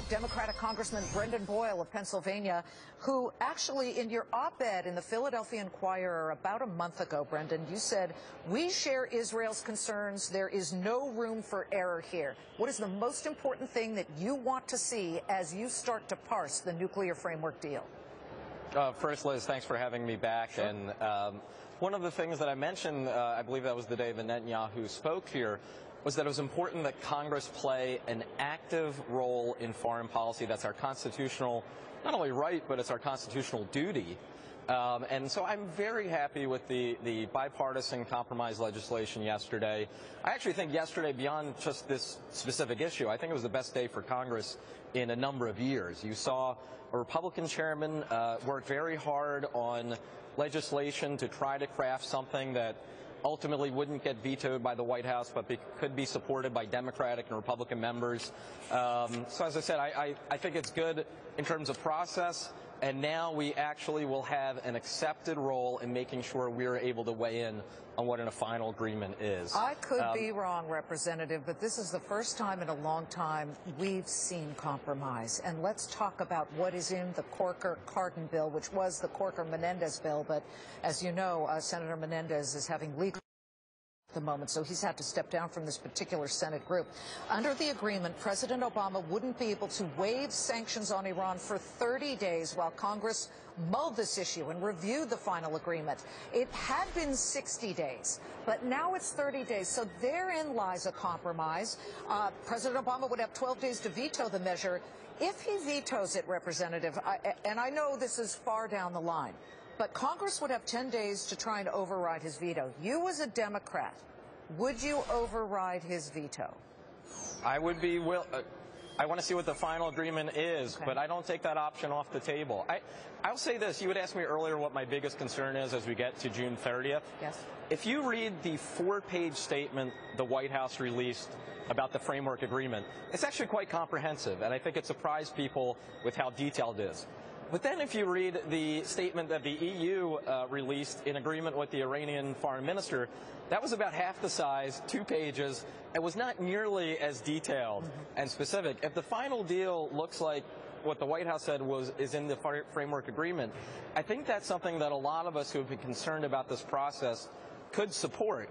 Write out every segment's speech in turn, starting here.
Democratic Congressman Boyle of Pennsylvania, who actually, in your op-ed in the Philadelphia Inquirer about a month ago, Brendan, you said, "We share Israel's concerns. There is no room for error here." What is the most important thing that you want to see as you start to parse the nuclear framework deal? First, Liz, thanks for having me back. Sure. And one of the things that I mentioned, I believe that was the day that Netanyahu spoke here, was that it was important that Congress play an active role in foreign policy. That's our constitutional, not only right, but it's our constitutional duty. And so I'm very happy with the bipartisan compromise legislation yesterday. I actually think yesterday, beyond just this specific issue, I think it was the best day for Congress in a number of years. You saw a Republican chairman work very hard on legislation to try to craft something that ultimately wouldn't get vetoed by the White House, but could be supported by Democratic and Republican members. So as I said, I think it's good in terms of process, and now we actually will have an accepted role in making sure we're able to weigh in on what a final agreement is. I could be wrong, Representative, but this is the first time in a long time we've seen compromise. And let's talk about what is in the Corker-Cardin bill, which was the Corker-Menendez bill. But as you know, Senator Menendez is having legal at the moment, so he's had to step down from this particular Senate group. Under the agreement, President Obama wouldn't be able to waive sanctions on Iran for 30 days while Congress mulled this issue and reviewed the final agreement. It had been 60 days, but now it's 30 days, so therein lies a compromise. President Obama would have 12 days to veto the measure. If he vetoes it, Representative, and I know this is far down the line, but Congress would have 10 days to try and override his veto. You, as a Democrat, would you override his veto? I would be I want to see what the final agreement is, okay, but I don't take that option off the table. I'll say this. You had asked me earlier what my biggest concern is as we get to June 30th. Yes. If you read the 4-page statement the White House released about the framework agreement, it's actually quite comprehensive, and I think it surprised people with how detailed it is. But then if you read the statement that the EU released in agreement with the Iranian foreign minister, that was about half the size, 2 pages, and was not nearly as detailed and specific. If the final deal looks like what the White House said is in the framework agreement, I think that's something that a lot of us who have been concerned about this process could support.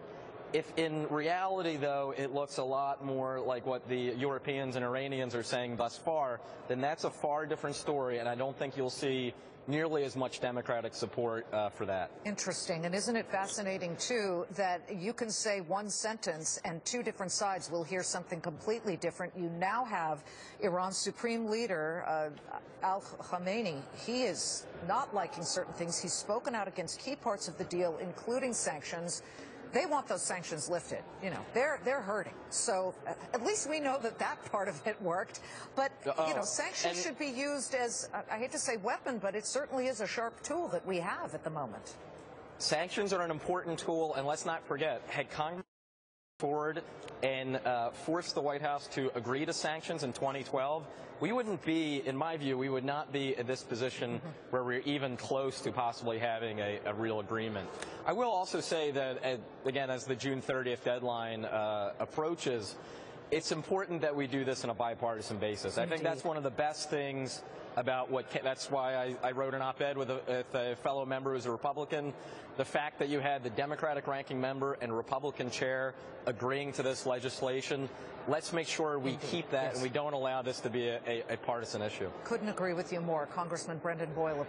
If in reality, though, it looks a lot more like what the Europeans and Iranians are saying thus far, then that's a far different story, and I don't think you'll see nearly as much Democratic support for that. Interesting. And isn't it fascinating, too, that you can say one sentence and 2 different sides will hear something completely different? You now have Iran's supreme leader, Khamenei. He is not liking certain things. He's spoken out against key parts of the deal, including sanctions. They want those sanctions lifted. You know, they're hurting. So at least we know that that part of it worked. But, you know, sanctions should be used as, I hate to say weapon, but it certainly is a sharp tool that we have at the moment. Sanctions are an important tool, and let's not forget, had Congress forward and forced the White House to agree to sanctions in 2012, we wouldn't be, in my view, we would not be in this position where we're even close to possibly having a real agreement. I will also say that, again, as the June 30th deadline approaches, it's important that we do this on a bipartisan basis. Indeed. I think that's one of the best things about that's why I wrote an op-ed with a fellow member who's a Republican. The fact that you had the Democratic ranking member and Republican chair agreeing to this legislation, let's make sure we keep that and we don't allow this to be a partisan issue. Couldn't agree with you more. Congressman Boyle.